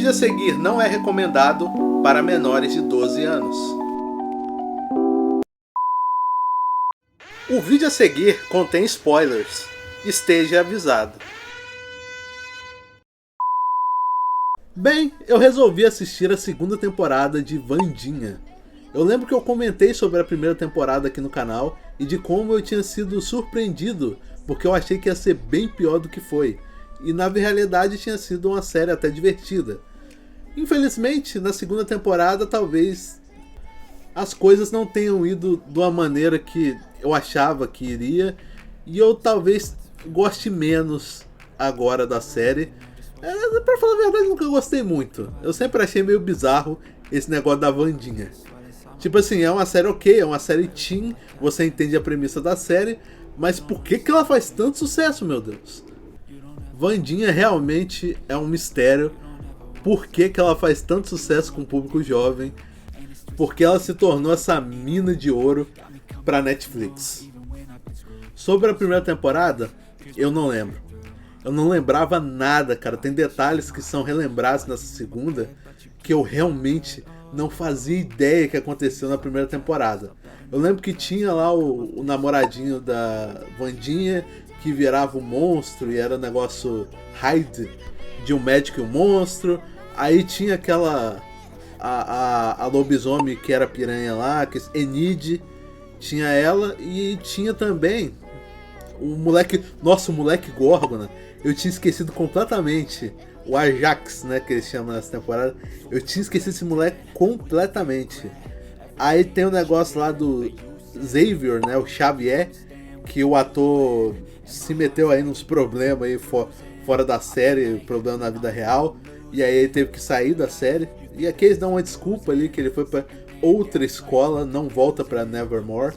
vídeo a seguir não é recomendado para menores de 12 anos. O vídeo a seguir contém spoilers. Esteja avisado. Bem, eu resolvi assistir a segunda temporada de Wandinha. Eu lembro que eu comentei sobre a primeira temporada aqui no canal e de como eu tinha sido surpreendido, porque eu achei que ia ser bem pior do que foi. E na realidade tinha sido uma série até divertida. Infelizmente, na segunda temporada talvez as coisas não tenham ido de uma maneira que eu achava que iria, e eu talvez goste menos agora da série. Pra falar a verdade, nunca gostei muito. Eu sempre achei meio bizarro esse negócio da Wandinha. Tipo assim, é uma série ok, é uma série teen, você entende a premissa da série, mas por que ela faz tanto sucesso, meu Deus? Wandinha realmente é um mistério. Por que ela faz tanto sucesso com o público jovem? Porque ela se tornou essa mina de ouro pra Netflix. Sobre a primeira temporada, eu não lembro. Eu não lembrava nada, cara. Tem detalhes que são relembrados nessa segunda que eu realmente não fazia ideia que aconteceu na primeira temporada. Eu lembro que tinha lá o namoradinho da Wandinha que virava um monstro e era um negócio Hyde de um médico e um monstro. Aí tinha aquela a lobisomem que era piranha lá, que Enid, tinha ela, e tinha também o moleque, nossa, o moleque Górgona. Eu tinha esquecido completamente o Ajax, né, que eles chamam nessa temporada. Eu tinha esquecido esse moleque completamente. Aí tem o negócio lá do Xavier, né, o Xavier, que o ator se meteu aí nos problemas aí fora da série, problema na vida real, e aí ele teve que sair da série. E aqui eles dão uma desculpa ali que ele foi pra outra escola, não volta pra Nevermore.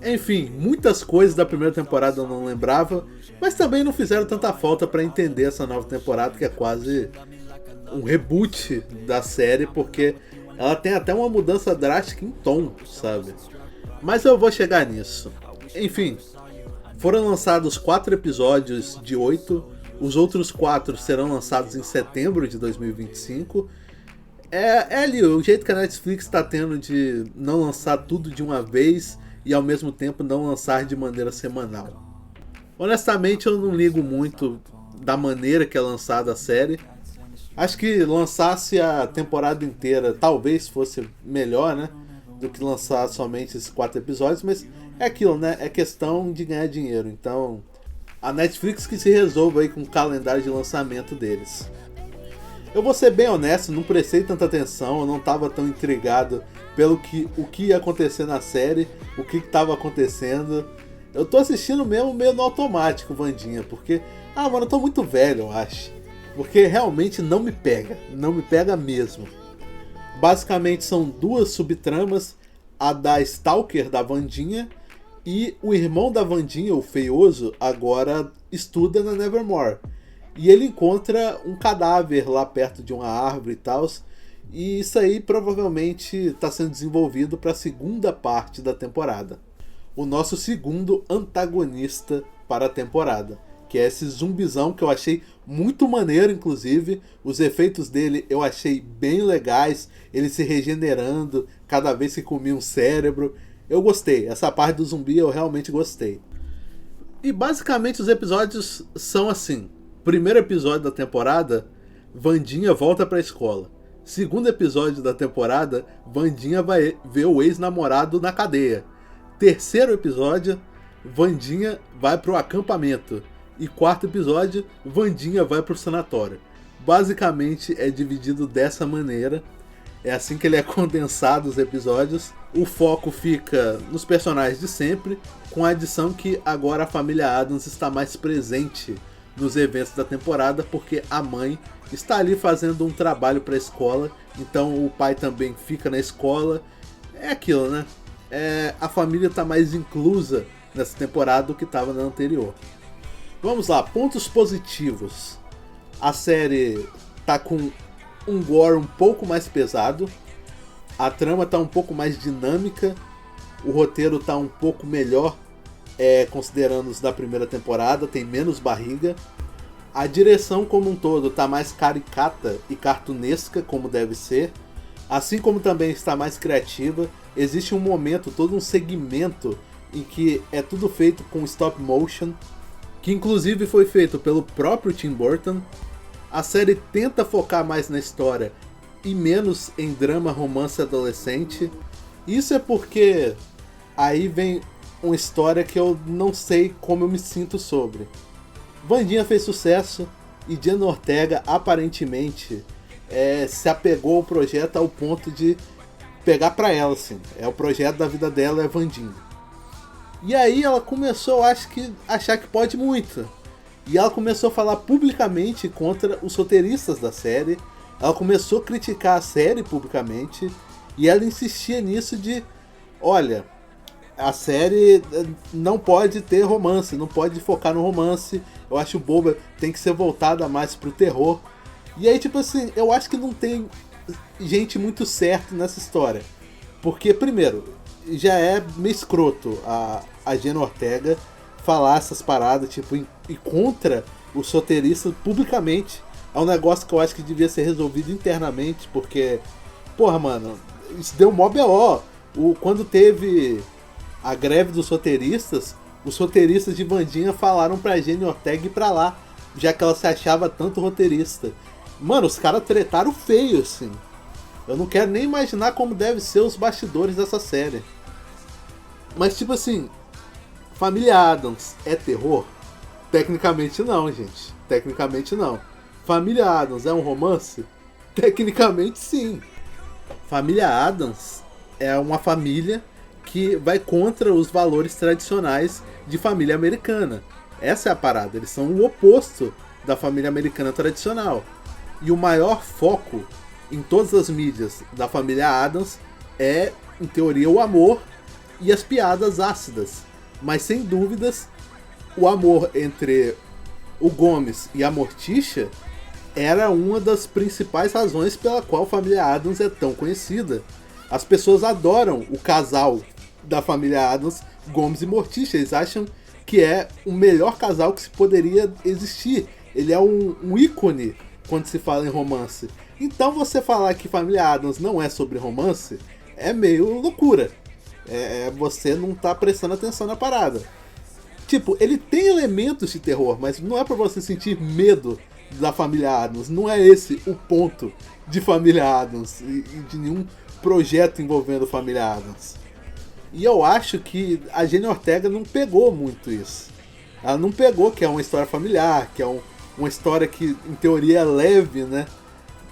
Enfim, muitas coisas da primeira temporada eu não lembrava, mas também não fizeram tanta falta pra entender essa nova temporada, que é quase um reboot da série, porque ela tem até uma mudança drástica em tom, sabe? Mas eu vou chegar nisso. Enfim, foram lançados 4 episódios de 8, os outros 4 serão lançados em setembro de 2025. É ali o jeito que a Netflix está tendo de não lançar tudo de uma vez e ao mesmo tempo não lançar de maneira semanal. Honestamente, eu não ligo muito da maneira que é lançada a série. Acho que lançasse a temporada inteira talvez fosse melhor, né, do que lançar somente esses 4 episódios, mas é aquilo, né, é questão de ganhar dinheiro. Então a Netflix que se resolva aí com o calendário de lançamento deles. Eu vou ser bem honesto, não prestei tanta atenção, eu não estava tão intrigado pelo o que ia acontecer na série, o que estava acontecendo. Eu tô assistindo mesmo meio no automático, Wandinha, porque, mano, eu tô muito velho, eu acho. Porque realmente não me pega mesmo. Basicamente são 2 subtramas, a da Stalker da Wandinha, e o irmão da Wandinha, o Feioso, agora estuda na Nevermore. E ele encontra um cadáver lá perto de uma árvore e tal. E isso aí provavelmente está sendo desenvolvido para a segunda parte da temporada. O nosso segundo antagonista para a temporada, que é esse zumbizão que eu achei muito maneiro, inclusive. Os efeitos dele eu achei bem legais, ele se regenerando cada vez que comia um cérebro. Eu gostei, essa parte do zumbi eu realmente gostei. E basicamente os episódios são assim. Primeiro episódio da temporada, Wandinha volta pra escola. Segundo episódio da temporada, Wandinha vai ver o ex-namorado na cadeia. Terceiro episódio, Wandinha vai pro acampamento. E quarto episódio, Wandinha vai pro sanatório. Basicamente é dividido dessa maneira. É assim que ele é condensado os episódios. O foco fica nos personagens de sempre, com a adição que agora a família Addams está mais presente nos eventos da temporada, porque a mãe está ali fazendo um trabalho para a escola, então o pai também fica na escola. É aquilo, né? A família está mais inclusa nessa temporada do que estava na anterior. Vamos lá, pontos positivos. A série tá com um gore um pouco mais pesado, a trama tá um pouco mais dinâmica, o roteiro tá um pouco melhor, considerando os da primeira temporada, tem menos barriga. A direção como um todo tá mais caricata e cartunesca, como deve ser. Assim como também está mais criativa. Existe um momento, todo um segmento em que é tudo feito com stop motion, que inclusive foi feito pelo próprio Tim Burton. A série tenta focar mais na história e menos em drama, romance adolescente. Isso é porque aí vem uma história que eu não sei como eu me sinto sobre. Wandinha fez sucesso e Jenna Ortega aparentemente se apegou ao projeto ao ponto de pegar pra ela, assim. O projeto da vida dela é Wandinha. E aí ela começou, acho que, achar que pode muito. E ela começou a falar publicamente contra os roteiristas da série. Ela começou a criticar a série publicamente. E ela insistia nisso de, olha, a série não pode ter romance, não pode focar no romance. Eu acho boba, tem que ser voltada mais pro terror. E aí, tipo assim, eu acho que não tem gente muito certa nessa história. Porque, primeiro, já é meio escroto a Jenna Ortega falar essas paradas, tipo, e contra os roteiristas publicamente. É um negócio que eu acho que devia ser resolvido internamente, porque, porra, mano, isso deu mó B.O. Quando teve a greve dos roteiristas, os roteiristas de Wandinha falaram pra Jenna Ortega ir pra lá, já que ela se achava tanto roteirista. Mano, os caras tretaram feio, assim. Eu não quero nem imaginar como deve ser os bastidores dessa série. Mas, tipo assim, Família Addams é terror? Tecnicamente não, gente. Tecnicamente não. Família Addams é um romance? Tecnicamente sim. Família Addams é uma família que vai contra os valores tradicionais de família americana. Essa é a parada. Eles são o oposto da família americana tradicional. E o maior foco em todas as mídias da família Addams é, em teoria, o amor e as piadas ácidas. Mas, sem dúvidas, o amor entre o Gomes e a Morticia era uma das principais razões pela qual a família Addams é tão conhecida. As pessoas adoram o casal da família Addams, Gomes e Morticia. Eles acham que é o melhor casal que se poderia existir. Ele é um ícone quando se fala em romance. Então você falar que Família Addams não é sobre romance é meio loucura. Você não tá prestando atenção na parada. Tipo, ele tem elementos de terror, mas não é pra você sentir medo da Família Addams. Não é esse o ponto de Família Addams e de nenhum projeto envolvendo Família Addams. E eu acho que a Jenna Ortega não pegou muito isso. Ela não pegou que é uma história familiar, que é uma história que, em teoria, é leve, né?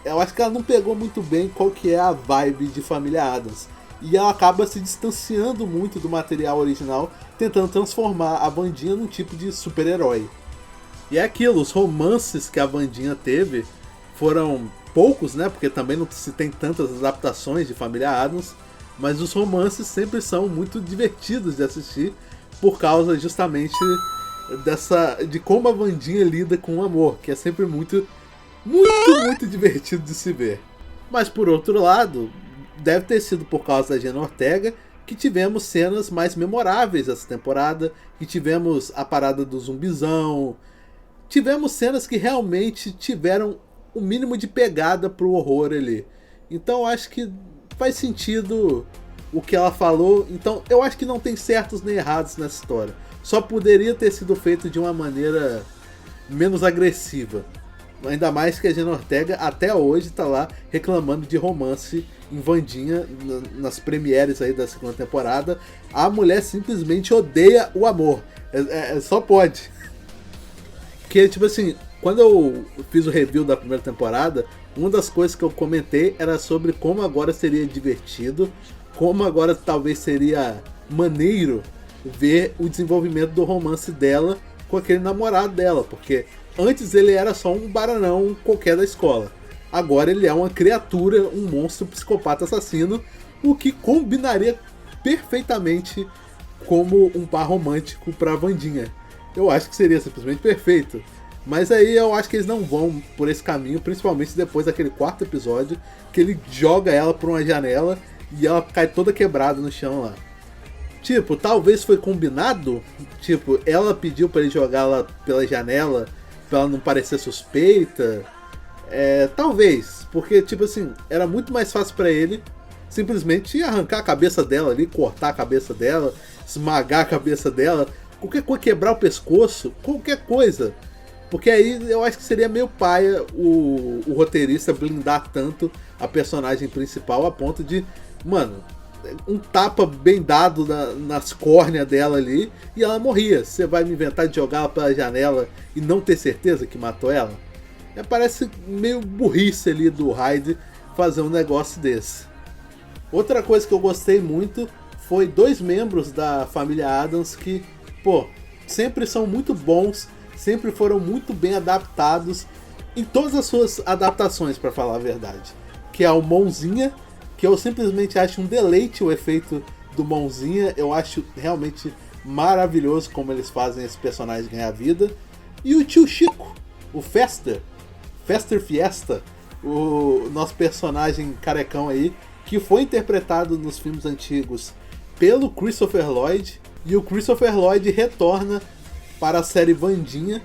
Eu acho que ela não pegou muito bem qual que é a vibe de Família Addams. E ela acaba se distanciando muito do material original, tentando transformar a Wandinha num tipo de super-herói. E é aquilo, os romances que a Wandinha teve foram poucos, né? Porque também não se tem tantas adaptações de Família Addams. Mas os romances sempre são muito divertidos de assistir, por causa justamente de como a Wandinha lida com o amor, que é sempre muito divertido de se ver. Mas por outro lado, deve ter sido por causa da Jenna Ortega que tivemos cenas mais memoráveis essa temporada, que tivemos a parada do zumbizão, tivemos cenas que realmente tiveram o mínimo de pegada pro horror ali. Então eu acho que faz sentido o que ela falou. Então eu acho que não tem certos nem errados nessa história. Só poderia ter sido feito de uma maneira menos agressiva. Ainda mais que a Jenna Ortega até hoje tá lá reclamando de romance em Wandinha, nas premieres aí da segunda temporada. A mulher simplesmente odeia o amor. Só pode. Porque, tipo assim, quando eu fiz o review da primeira temporada, uma das coisas que eu comentei era sobre como agora seria divertido, como agora talvez seria maneiro ver o desenvolvimento do romance dela com aquele namorado dela, porque antes ele era só um baranão qualquer da escola. Agora ele é uma criatura, um monstro psicopata assassino, o que combinaria perfeitamente como um par romântico pra Wandinha. Eu acho que seria simplesmente perfeito. Mas aí eu acho que eles não vão por esse caminho, principalmente depois daquele quarto episódio, que ele joga ela por uma janela e ela cai toda quebrada no chão lá. Tipo, talvez foi combinado, tipo, ela pediu pra ele jogar ela pela janela pra ela não parecer suspeita. Talvez, porque tipo assim, era muito mais fácil pra ele simplesmente arrancar a cabeça dela ali, cortar a cabeça dela, esmagar a cabeça dela, qualquer coisa, quebrar o pescoço, qualquer coisa. Porque aí eu acho que seria meio paia o roteirista blindar tanto a personagem principal a ponto de, mano, um tapa bem dado nas córneas dela ali e ela morria. Você vai me inventar de jogar ela pela janela e não ter certeza que matou ela? Parece meio burrice ali do Hyde fazer um negócio desse. Outra coisa que eu gostei muito foi 2 membros da família Addams que, sempre são muito bons, sempre foram muito bem adaptados em todas as suas adaptações, para falar a verdade. Que é o Mãozinha, que eu simplesmente acho um deleite o efeito do Mãozinha, eu acho realmente maravilhoso como eles fazem esse personagem ganhar vida. E o tio Chico, o Fester Fiesta, o nosso personagem carecão aí, que foi interpretado nos filmes antigos pelo Christopher Lloyd, e o Christopher Lloyd retorna para a série Wandinha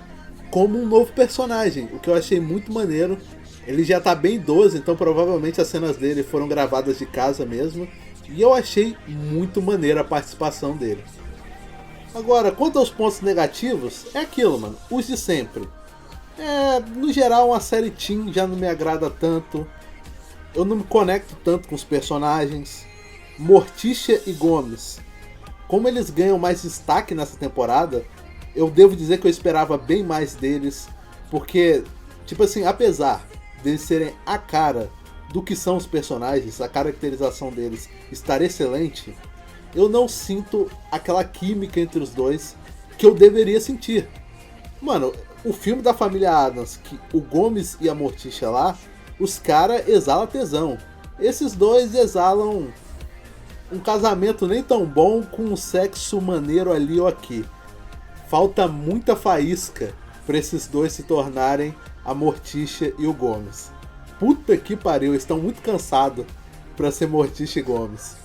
como um novo personagem, o que eu achei muito maneiro. Ele já tá bem idoso, então provavelmente as cenas dele foram gravadas de casa mesmo, e eu achei muito maneira a participação dele. Agora, quanto aos pontos negativos, é aquilo, mano, os de sempre. No geral, uma série teen já não me agrada tanto. Eu não me conecto tanto com os personagens. Morticia e Gomes, como eles ganham mais destaque nessa temporada, eu devo dizer que eu esperava bem mais deles. Porque, tipo assim, apesar deles serem a cara do que são os personagens, a caracterização deles estar excelente, eu não sinto aquela química entre os dois que eu deveria sentir. Mano, o filme da família Addams, que o Gomes e a Morticia lá, os caras exalam tesão. Esses dois exalam um casamento nem tão bom com um sexo maneiro ali ou aqui. Falta muita faísca pra esses dois se tornarem a Morticia e o Gomes. Puta que pariu, estão muito cansados pra ser Morticia e Gomes.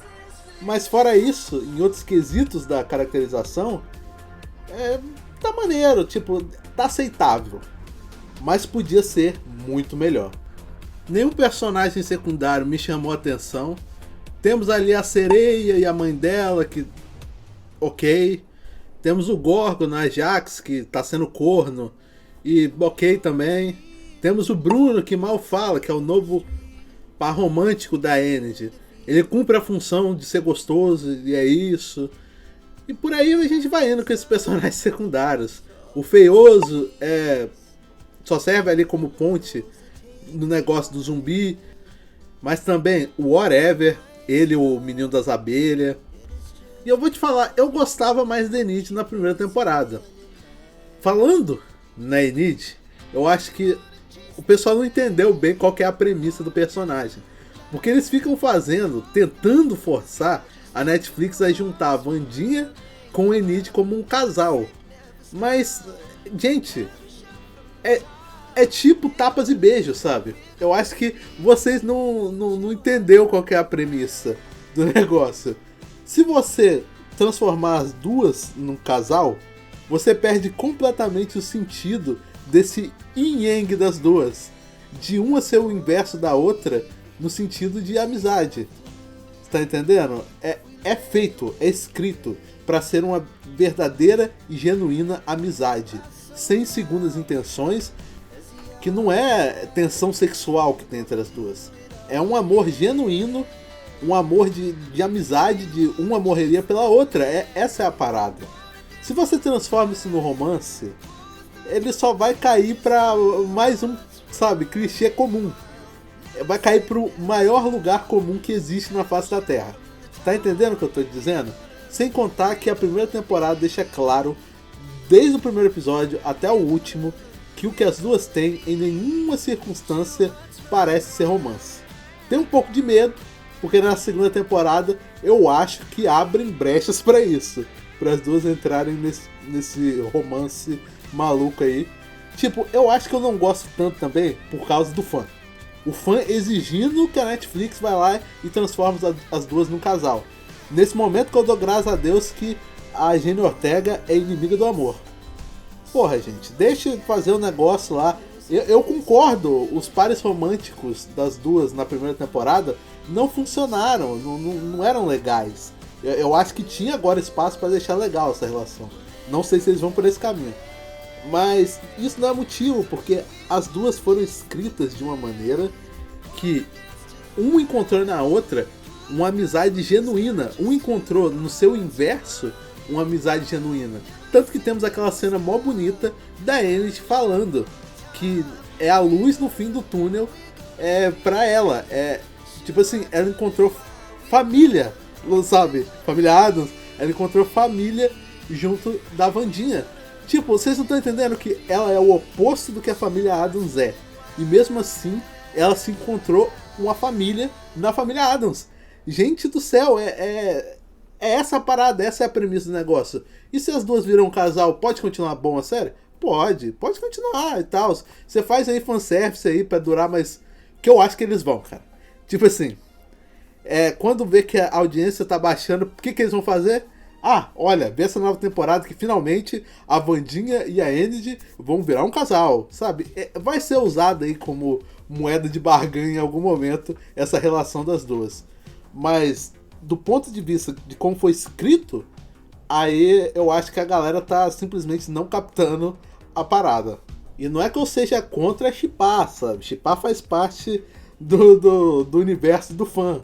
Mas fora isso, em outros quesitos da caracterização, tá maneiro, tipo, tá aceitável. Mas podia ser muito melhor. Nenhum personagem secundário me chamou a atenção. Temos ali a sereia e a mãe dela, que... ok. Temos o Gorgon, a Jax, que tá sendo corno, e ok também. Temos o Bruno, que mal fala, que é o novo par romântico da Enid. Ele cumpre a função de ser gostoso, e é isso. E por aí a gente vai indo com esses personagens secundários. O Feioso só serve ali como ponte no negócio do zumbi. Mas também o Whatever, ele, o menino das abelhas. E eu vou te falar, eu gostava mais da Enid na primeira temporada. Falando na Enid, eu acho que o pessoal não entendeu bem qual que é a premissa do personagem. Porque eles ficam tentando forçar a Netflix a juntar a Wandinha com a Enid como um casal. Mas, gente, é tipo tapas e beijos, sabe? Eu acho que vocês não entenderam qual que é a premissa do negócio. Se você transformar as duas num casal, você perde completamente o sentido desse yin yang das duas. De uma ser o inverso da outra no sentido de amizade. Tá entendendo? É feito, é escrito para ser uma verdadeira e genuína amizade, sem segundas intenções, que não é tensão sexual que tem entre as duas. É um amor genuíno, um amor de amizade, de uma morreria pela outra. Essa é a parada. Se você transforma isso no romance, ele só vai cair pra mais um, sabe, clichê comum. Vai cair pro maior lugar comum que existe na face da Terra. Tá entendendo o que eu tô dizendo? Sem contar que a primeira temporada deixa claro, desde o primeiro episódio até o último, que o que as duas têm em nenhuma circunstância parece ser romance. Tem um pouco de medo, porque na segunda temporada eu acho que abrem brechas pra isso, para as duas entrarem nesse romance maluco aí. Tipo, eu acho que eu não gosto tanto também por causa do fã. O fã exigindo que a Netflix vai lá e transforme as duas num casal. Nesse momento que eu dou graças a Deus que a Jenny Ortega é inimiga do amor. Porra, gente, deixa eu fazer um negócio lá. Eu concordo, os pares românticos das duas na primeira temporada não funcionaram, não eram legais. Eu acho que tinha agora espaço pra deixar legal essa relação. Não sei se eles vão por esse caminho. Mas isso não é motivo, porque as duas foram escritas de uma maneira que um encontrou na outra uma amizade genuína. Um encontrou no seu inverso uma amizade genuína. Tanto que temos aquela cena mó bonita da Enid falando que é a luz no fim do túnel pra ela. Tipo assim, ela encontrou família, sabe? Família Addams. Ela encontrou família junto da Wandinha. Tipo, vocês não estão entendendo que ela é o oposto do que a família Addams é. E mesmo assim, ela se encontrou uma família na família Addams. Gente do céu, é essa a parada, essa é a premissa do negócio. E se as duas viram um casal, pode continuar bom a série? Pode continuar e tal. Você faz aí fanservice aí pra durar, mas que eu acho que eles vão, cara. Tipo assim, quando vê que a audiência tá baixando, o que eles vão fazer? Ah, olha, vê essa nova temporada que finalmente a Wandinha e a Enid vão virar um casal, sabe? Vai ser usada aí como moeda de barganha em algum momento essa relação das duas. Mas, do ponto de vista de como foi escrito, aí eu acho que a galera tá simplesmente não captando a parada. E não é que eu seja contra shippar, sabe? Shippar faz parte do universo do fã.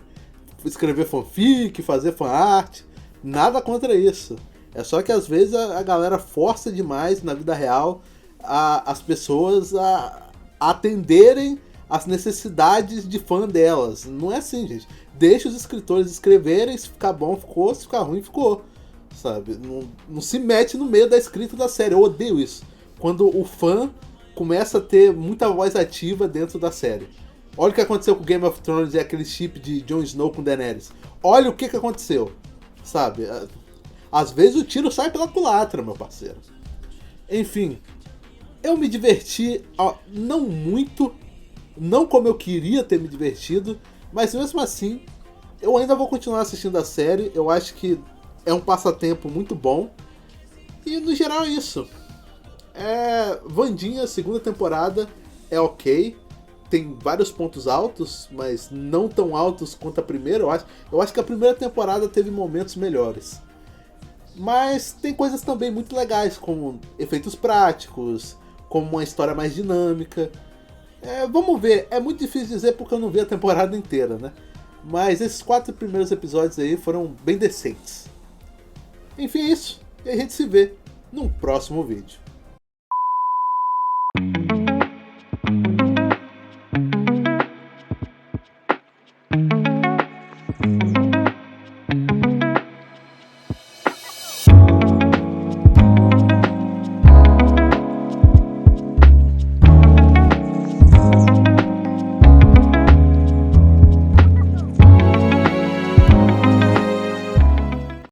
Escrever fanfic, fazer fanart, nada contra isso. É só que às vezes a galera força demais na vida real as pessoas a atenderem as necessidades de fã delas. Não é assim, gente. Deixa os escritores escreverem, se ficar bom ficou, se ficar ruim ficou. Sabe? Não se mete no meio da escrita da série. Eu odeio isso. Quando o fã começa a ter muita voz ativa dentro da série. Olha o que aconteceu com Game of Thrones e aquele chip de Jon Snow com Daenerys. Olha o que aconteceu. Sabe? Às vezes o tiro sai pela culatra, meu parceiro. Enfim, eu me diverti, não muito, não como eu queria ter me divertido, mas mesmo assim, eu ainda vou continuar assistindo a série. Eu acho que é um passatempo muito bom. E no geral é isso. Wandinha, segunda temporada, é ok. Tem vários pontos altos, mas não tão altos quanto a primeira. Eu acho que a primeira temporada teve momentos melhores. Mas tem coisas também muito legais, como efeitos práticos, como uma história mais dinâmica. Vamos ver, é muito difícil dizer porque eu não vi a temporada inteira, né? Mas esses 4 primeiros episódios aí foram bem decentes. Enfim, é isso. E a gente se vê num próximo vídeo.